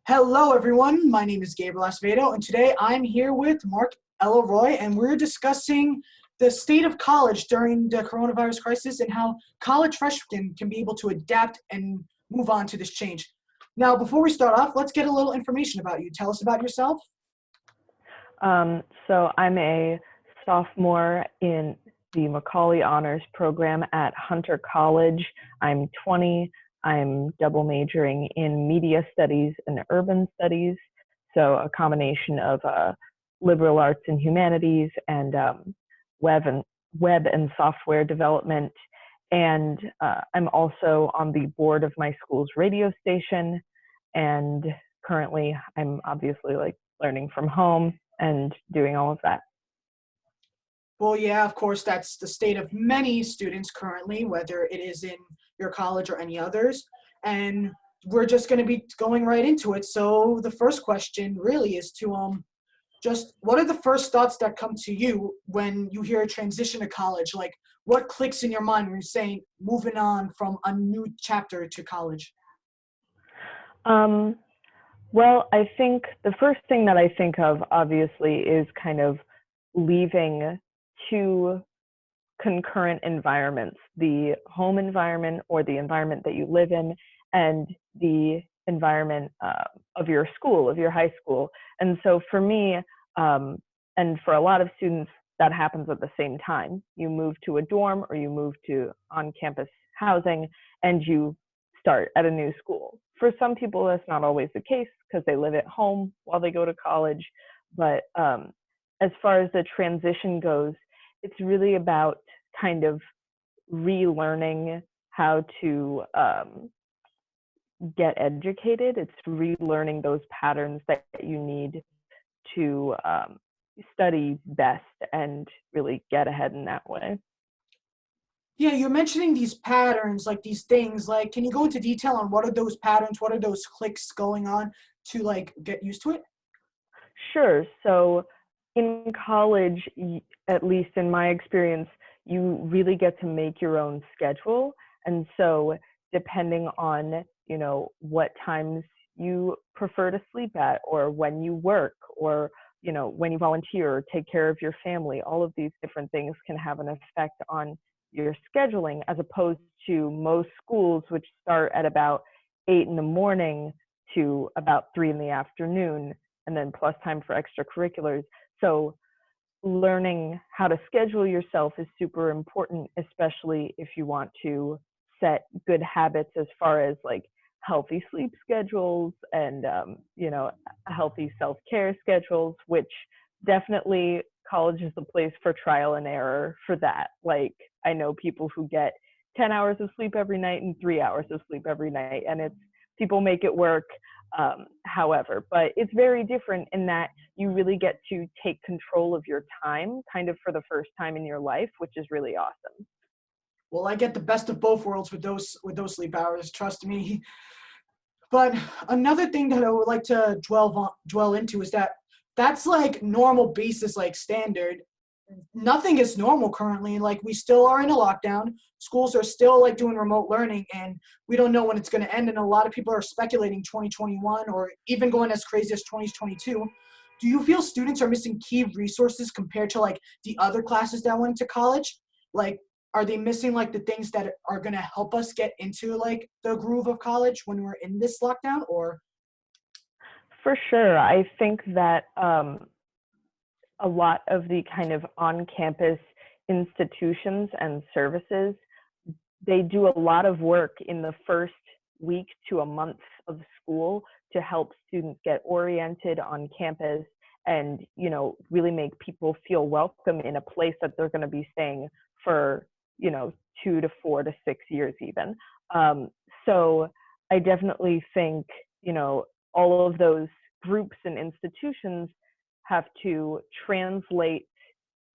Hello, everyone. My name is Gabriel Acevedo, and today I'm here with Marc Roy, and we're discussing the state of college during the coronavirus crisis and how college freshmen can be able to adapt and move on to this change. Now, before we start off, let's get a little information about you. Tell us about yourself. So I'm a sophomore in the Macaulay Honors Program at Hunter College. I'm 20. I'm double majoring in media studies and urban studies, so a combination of liberal arts and humanities and web and software development. And I'm also on the board of my school's radio station. And currently, I'm obviously learning from home and doing all of that. Well, yeah, of course, that's the state of many students currently, whether it is in your college or any others. And we're just going to be going right into it. So the first question really is to just what are the first thoughts that come to you when you hear a transition to college? Like, what clicks in your mind when you're saying moving on from a new chapter to college? Well, I think the first thing that I think of, obviously, is kind of leaving two concurrent environments, the home environment or the environment that you live in, and the environment of your school, of your high school. And so for me, and for a lot of students, that happens at the same time. You move to a dorm or you move to on-campus housing and you start at a new school. For some people, that's not always the case because they live at home while they go to college. But as far as the transition goes, it's really about kind of relearning how to get educated. It's relearning those patterns that you need to study best and really get ahead in that way. Yeah, you're mentioning these patterns, like these things. Like, can you go into detail on what are those patterns? What are those clicks going on to like get used to it? Sure. So in college, at least in my experience, you really get to make your own schedule. And so depending on, what times you prefer to sleep at or when you work or, when you volunteer or take care of your family, all of these different things can have an effect on your scheduling as opposed to most schools, which start at about 8 in the morning to about 3 in the afternoon, and then plus time for extracurriculars. So learning how to schedule yourself is super important, especially if you want to set good habits as far as like healthy sleep schedules and healthy self-care schedules, which definitely college is the place for trial and error for that. Like, I know people who get 10 hours of sleep every night and 3 hours of sleep every night, and it's people make it work. However, but it's very different in that you really get to take control of your time kind of for the first time in your life, which is really awesome. Well, I get the best of both worlds with those sleep hours. Trust me. But another thing that I would like to dwell into is that that's like normal basis, like standard. Nothing is normal currently. Like, we still are in a lockdown. Schools are still like doing remote learning, and we don't know when it's going to end. And a lot of people are speculating 2021 or even going as crazy as 2022. Do you feel students are missing key resources compared to like the other classes that went to college? Like, are they missing like the things that are going to help us get into like the groove of college when we're in this lockdown? Or For sure. I think that a lot of the kind of on-campus institutions and services, they do a lot of work in the first week to a month of school to help students get oriented on campus and, really make people feel welcome in a place that they're going to be staying for, 2 to 4 to 6 years even. So I definitely think, all of those groups and institutions have to translate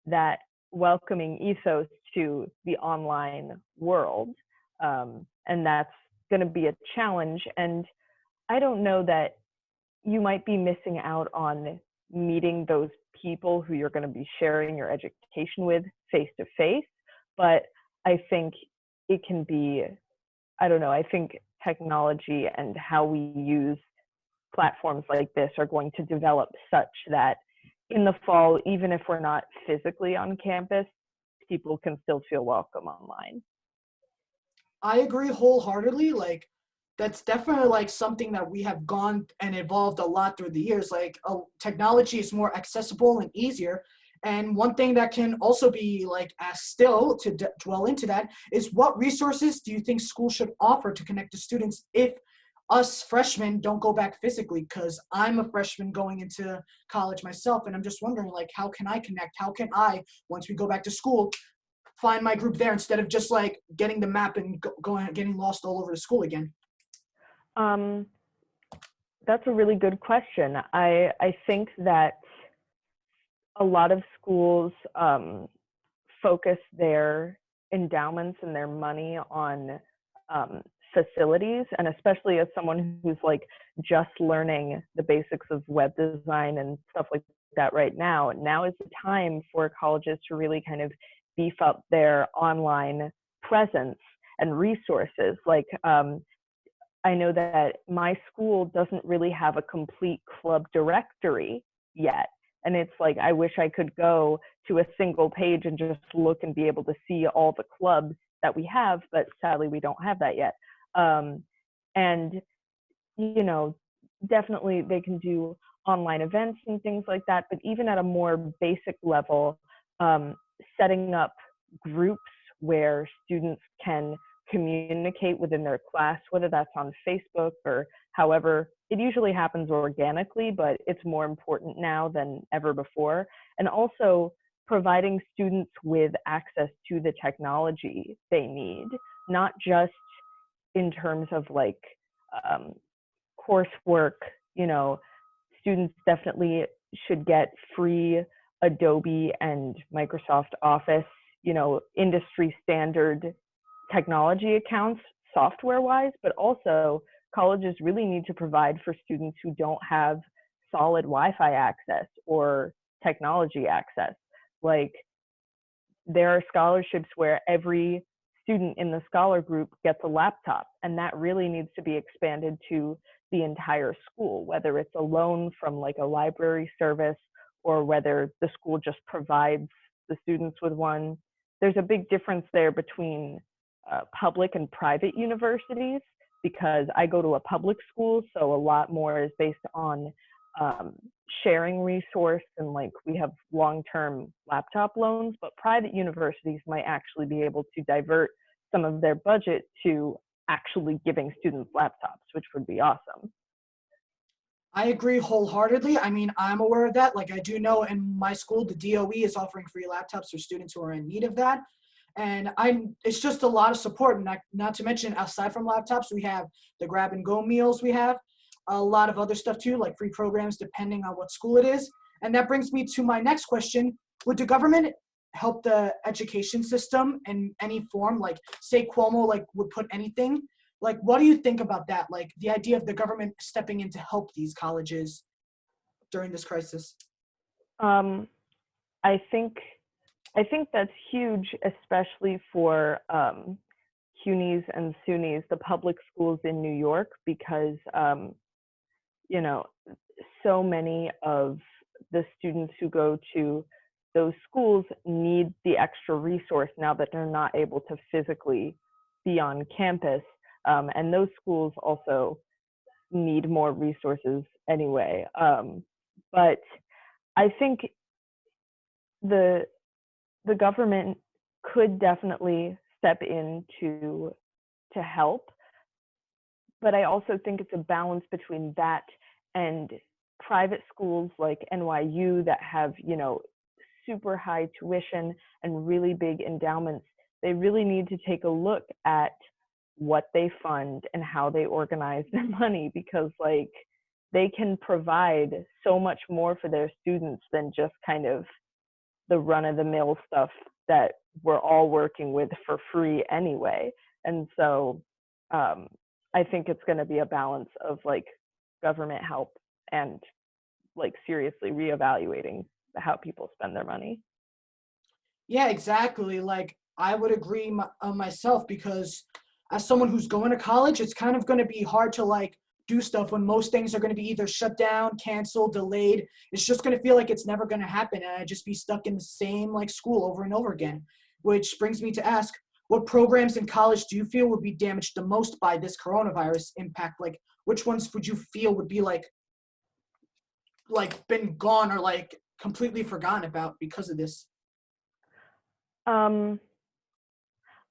that welcoming ethos to the online world. And that's going to be a challenge. And I don't know that you might be missing out on meeting those people who you're going to be sharing your education with face to face. But I think it can be, I don't know, I think technology and how we use platforms like this are going to develop such that in the fall, even if we're not physically on campus, people can still feel welcome online. I agree wholeheartedly. Like, that's definitely like something that we have gone and evolved a lot through the years. Like, technology is more accessible and easier. And one thing that can also be like asked still to dwell into that is, what resources do you think schools should offer to connect to students if us freshmen don't go back physically? Because I'm a freshman going into college myself, and I'm just wondering, like, how can I connect? How can I, once we go back to school, find my group there instead of just like getting the map and going getting lost all over the school again? Um, that's a really good question. I think that a lot of schools focus their endowments and their money on facilities, and especially as someone who's like just learning the basics of web design and stuff like that right now, now is the time for colleges to really kind of beef up their online presence and resources. Like I know that my school doesn't really have a complete club directory yet. And it's like, I wish I could go to a single page and just look and be able to see all the clubs that we have, but sadly we don't have that yet. And, you know, definitely they can do online events and things like that, but even at a more basic level, setting up groups where students can communicate within their class, whether that's on Facebook or however. It usually happens organically, but it's more important now than ever before. And also providing students with access to the technology they need, not just in terms of like coursework. You know, students definitely should get free Adobe and Microsoft Office, you know, industry standard technology accounts software wise, but also colleges really need to provide for students who don't have solid Wi-Fi access or technology access. Like, there are scholarships where every student in the scholar group gets a laptop, and that really needs to be expanded to the entire school, whether it's a loan from like a library service or whether the school just provides the students with one. There's a big difference there between public and private universities, because I go to a public school, so a lot more is based on sharing resource, and like we have long-term laptop loans, but private universities might actually be able to divert some of their budget to actually giving students laptops, which would be awesome. I agree wholeheartedly. I mean, I'm aware of that. Like, I do know in my school, the DOE is offering free laptops for students who are in need of that. And it's just a lot of support. Not to mention, aside from laptops, we have the grab and go meals. We have a lot of other stuff too, like free programs, depending on what school it is. And that brings me to my next question. Would the government help the education system in any form? Like, say Cuomo like would put anything. Like, what do you think about that? Like, the idea of the government stepping in to help these colleges during this crisis? Um, I think I think that's huge, especially for CUNYs and SUNYs, the public schools in New York, because you know, so many of the students who go to those schools need the extra resource now that they're not able to physically be on campus. And those schools also need more resources anyway. But I think the the government could definitely step in to help, but I also think it's a balance between that and private schools like NYU that have, you know, super high tuition and really big endowments. They really need to take a look at what they fund and how they organize their money, because like they can provide so much more for their students than just kind of the run of the mill stuff that we're all working with for free anyway. And so I think it's going to be a balance of like government help and like seriously reevaluating how people spend their money. Yeah, exactly. Like, I would agree myself, because as someone who's going to college, it's kind of going to be hard to like do stuff when most things are going to be either shut down, canceled, delayed. It's just going to feel like it's never going to happen, and I'd just be stuck in the same like school over and over again. Which brings me to ask, what programs in college do you feel would be damaged the most by this coronavirus impact? Like, which ones would you feel would be like been gone or like completely forgotten about because of this? Um,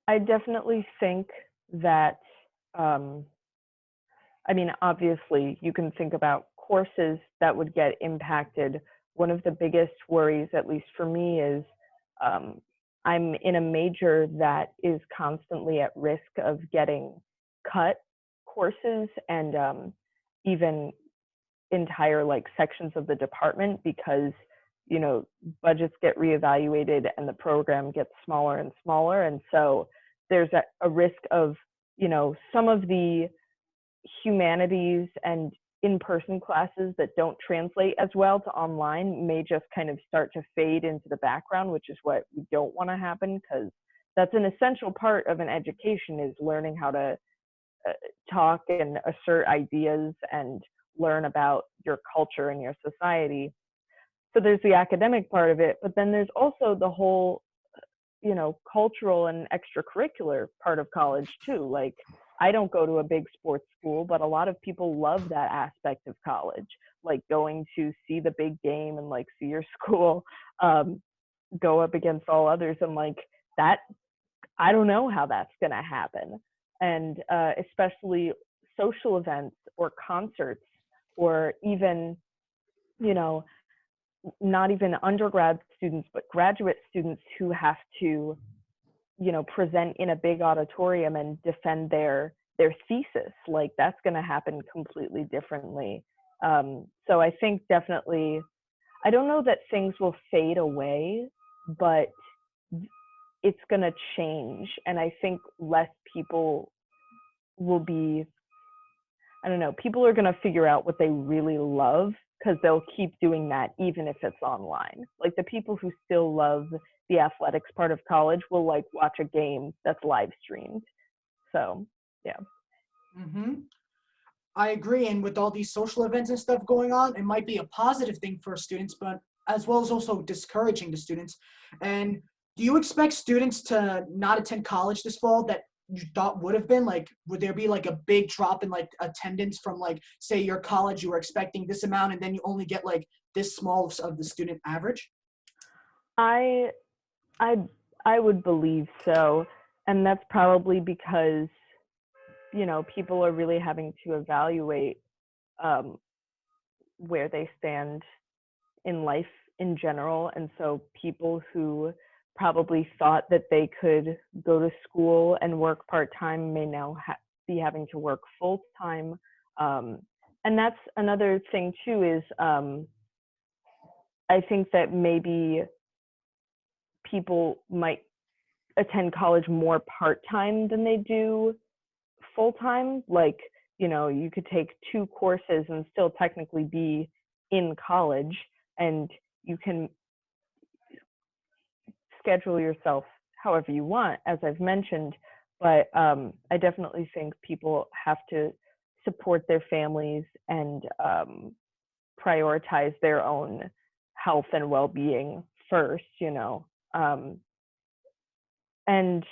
I definitely think that, um, I mean, obviously, you can think about courses that would get impacted. One of the biggest worries, at least for me, is um, I'm in a major that is constantly at risk of getting cut courses and even entire like sections of the department because budgets get reevaluated and the program gets smaller and smaller, and so there's a risk of some of the humanities and in-person classes that don't translate as well to online may just kind of start to fade into the background, which is what we don't want to happen, because that's an essential part of an education, is learning how to talk and assert ideas and learn about your culture and your society. So there's the academic part of it, but then there's also the whole cultural and extracurricular part of college too. Like, I don't go to a big sports school, but a lot of people love that aspect of college, like going to see the big game and like see your school go up against all others, and like that, I don't know how that's going to happen. And especially social events or concerts, or even you know not even undergrad students, but graduate students who have to, present in a big auditorium and defend their thesis. Like, that's going to happen completely differently. So I think definitely, I don't know that things will fade away, but it's going to change. And I think less people will be, I don't know, people are going to figure out what they really love, because they'll keep doing that even if it's online. Like, the people who still love the athletics part of college will like watch a game that's live streamed. So, yeah. Mm-hmm. I agree. And with all these social events and stuff going on, it might be a positive thing for students, but as well as also discouraging the students. And do you expect students to not attend college this fall that you thought would have been? Like, would there be like a big drop in like attendance from like, say your college, you were expecting this amount and then you only get like this small of the student average? I I I would believe so. And that's probably because, people are really having to evaluate um, where they stand in life in general. And so people who probably thought that they could go to school and work part-time may now be having to work full-time. Um, and that's another thing too, is I think that maybe people might attend college more part-time than they do full-time. Like, you could take 2 courses and still technically be in college, and you can schedule yourself however you want, as I've mentioned. But I definitely think people have to support their families and prioritize their own health and well-being first, and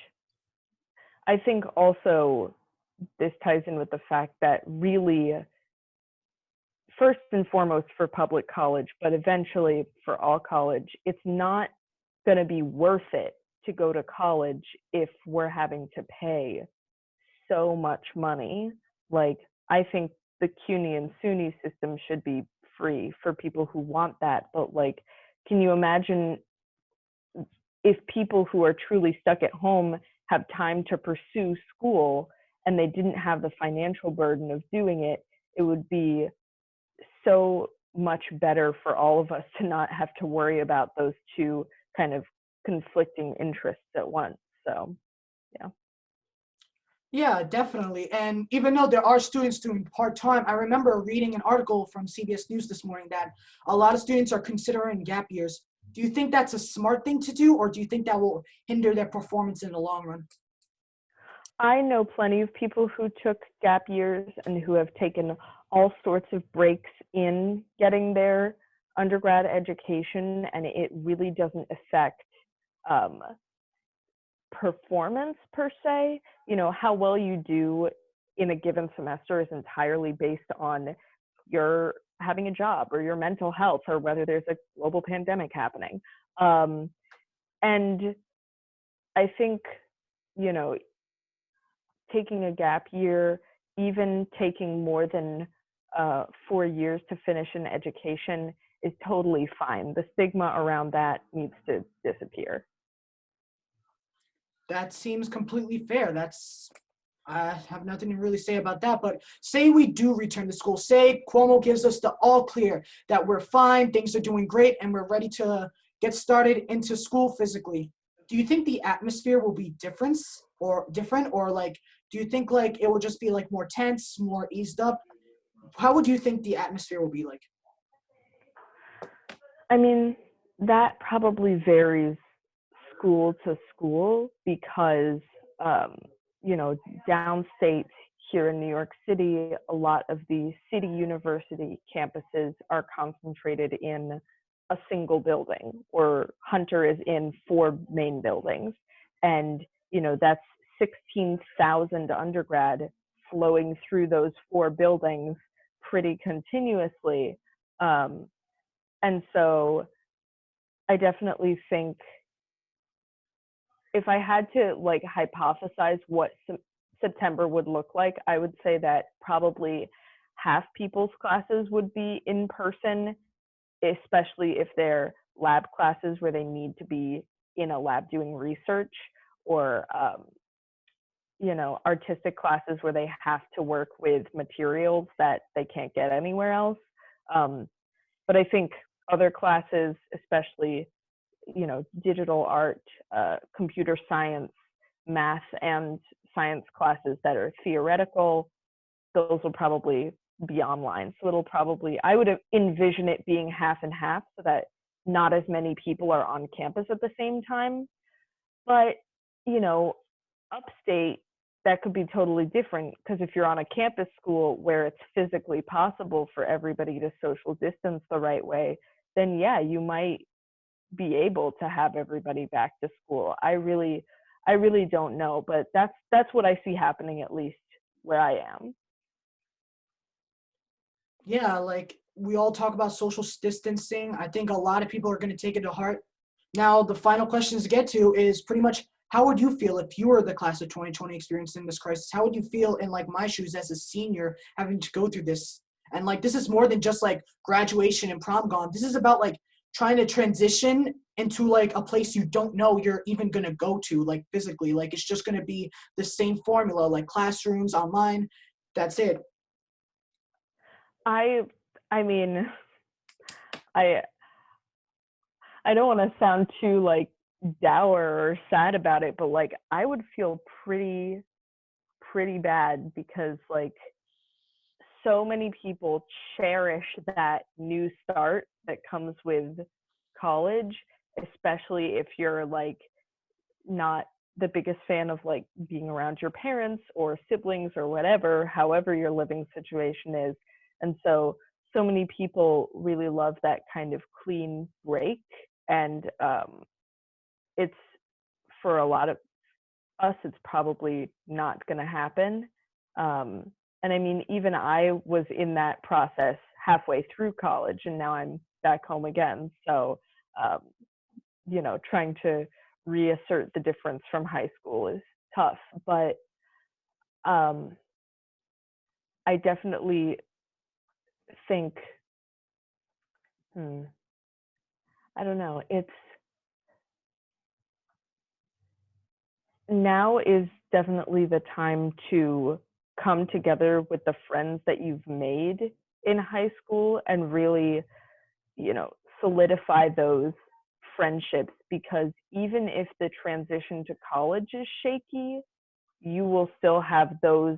I think also this ties in with the fact that really, first and foremost for public college, but eventually for all college, it's not going to be worth it to go to college if we're having to pay so much money. Like, I think the CUNY and SUNY system should be free for people who want that. But like, can you imagine if people who are truly stuck at home have time to pursue school and they didn't have the financial burden of doing it? It would be so much better for all of us to not have to worry about those two kind of conflicting interests at once. So, yeah. Yeah, definitely. And even though there are students doing part-time, I remember reading an article from CBS News this morning that a lot of students are considering gap years. Do you think that's a smart thing to do, or do you think that will hinder their performance in the long run? I know plenty of people who took gap years and who have taken all sorts of breaks in getting their undergrad education, and it really doesn't affect um, performance per se. You know, how well you do in a given semester is entirely based on your having a job or your mental health or whether there's a global pandemic happening. Um, and I think, you know, taking a gap year, even taking more than 4 years to finish an education is totally fine. The stigma around that needs to disappear. That seems completely fair. I have nothing to really say about that. But say we do return to school. Say Cuomo gives us the all clear that we're fine, things are doing great, and we're ready to get started into school physically. Do you think the atmosphere will be different, or like, do you think like it will just be like more tense, more eased up? How would you think the atmosphere will be like? I mean, that probably varies school to school because, um, you know, downstate here in New York City, a lot of the city university campuses are concentrated in a single building, or Hunter is in 4 main buildings. And, you know, that's 16,000 undergrad flowing through those 4 buildings pretty continuously. Um, and so I definitely think if I had to like hypothesize what September would look like, I would say that probably half people's classes would be in person, especially if they're lab classes where they need to be in a lab doing research, or you know, artistic classes where they have to work with materials that they can't get anywhere else. Um, but I think other classes, especially, you know, digital art, computer science, math, and science classes that are theoretical, those will probably be online. So it'll probably, I would envision it being half and half so that not as many people are on campus at the same time. But, you know, upstate, that could be totally different because if you're on a campus school where it's physically possible for everybody to social distance the right way, then yeah, you might be able to have everybody back to school. I really don't know, but that's what I see happening, at least where I am. Yeah, like we all talk about social distancing. I think a lot of people are going to take it to heart. Now, the final questions to get to is pretty much how would you feel if you were the class of 2020 experiencing this crisis? How would you feel in like my shoes as a senior having to go through this? And like this is more than just like graduation and prom gone. This is about like trying to transition into like a place you don't know you're even going to go to like physically. Like it's just going to be the same formula like classrooms online. That's it. I I mean, I I don't want to sound too like dour or sad about it, but like I would feel pretty bad because like so many people cherish that new start that comes with college, especially if you're like not the biggest fan of like being around your parents or siblings or whatever, however your living situation is. And so, so many people really love that kind of clean break. And it's for a lot of us, it's probably not going to happen. Um, and I mean, even I was in that process halfway through college, and now I'm back home again. So, um, you know, trying to reassert the difference from high school is tough. But um, I definitely think, hmm, I don't know, it's now is definitely the time to come together with the friends that you've made in high school and really, you know, solidify those friendships, because even if the transition to college is shaky, you will still have those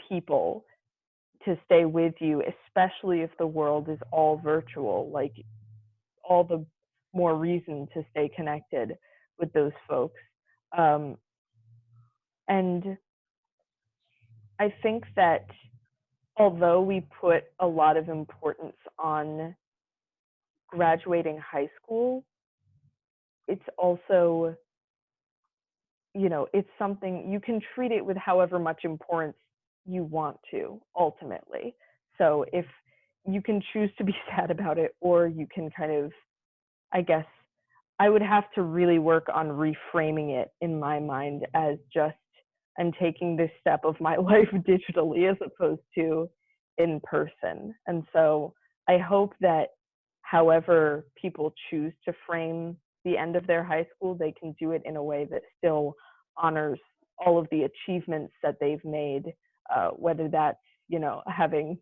people to stay with you, especially if the world is all virtual. Like, all the more reason to stay connected with those folks. Um, And I think that although we put a lot of importance on graduating high school, it's also, it's something you can treat it with however much importance you want to ultimately. So if you can choose to be sad about it, or you can kind of, I guess, I would have to really work on reframing it in my mind as just I'm taking this step of my life digitally as opposed to in person. And so I hope that however people choose to frame the end of their high school, they can do it in a way that still honors all of the achievements that they've made, whether that's, having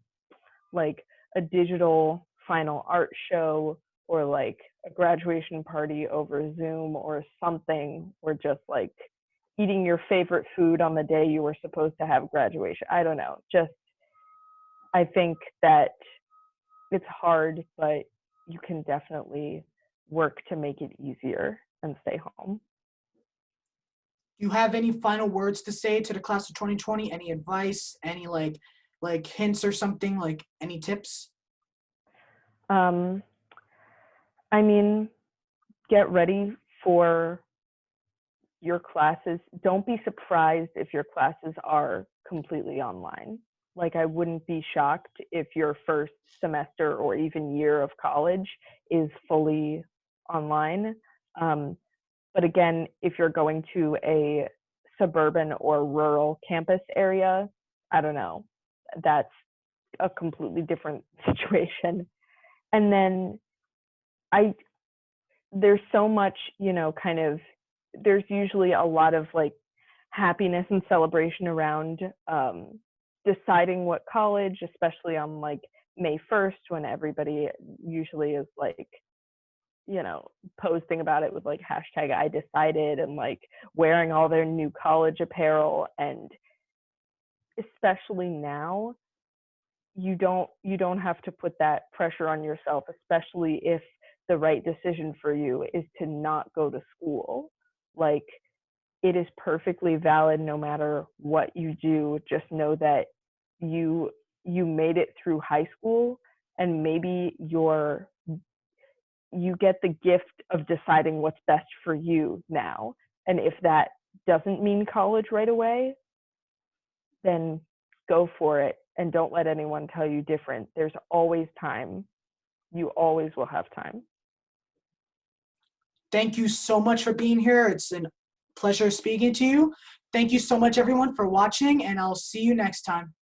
like a digital final art show, or like a graduation party over Zoom or something, or just like eating your favorite food on the day you were supposed to have graduation. I don't know. Just, I think that it's hard, but you can definitely work to make it easier and stay home. Do you have any final words to say to the class of 2020? Any advice? Any like hints or something? Like any tips? Um, I mean, get ready for your classes. Don't be surprised if your classes are completely online. Like, I wouldn't be shocked if your first semester or even year of college is fully online. Um, but again, if you're going to a suburban or rural campus area, I don't know, that's a completely different situation. And then I there's so much, kind of, there's usually a lot of like happiness and celebration around deciding what college, especially on like May 1st, when everybody usually is like, posting about it with like hashtag I decided, and like wearing all their new college apparel. And especially now, you don't have to put that pressure on yourself, especially if the right decision for you is to not go to school. Like, it is perfectly valid no matter what you do. Just know that you made it through high school, and maybe you get the gift of deciding what's best for you now. And if that doesn't mean college right away, then go for it, and don't let anyone tell you different. There's always time. You always will have time. Thank you so much for being here. It's a pleasure speaking to you. Thank you so much, everyone, for watching, and I'll see you next time.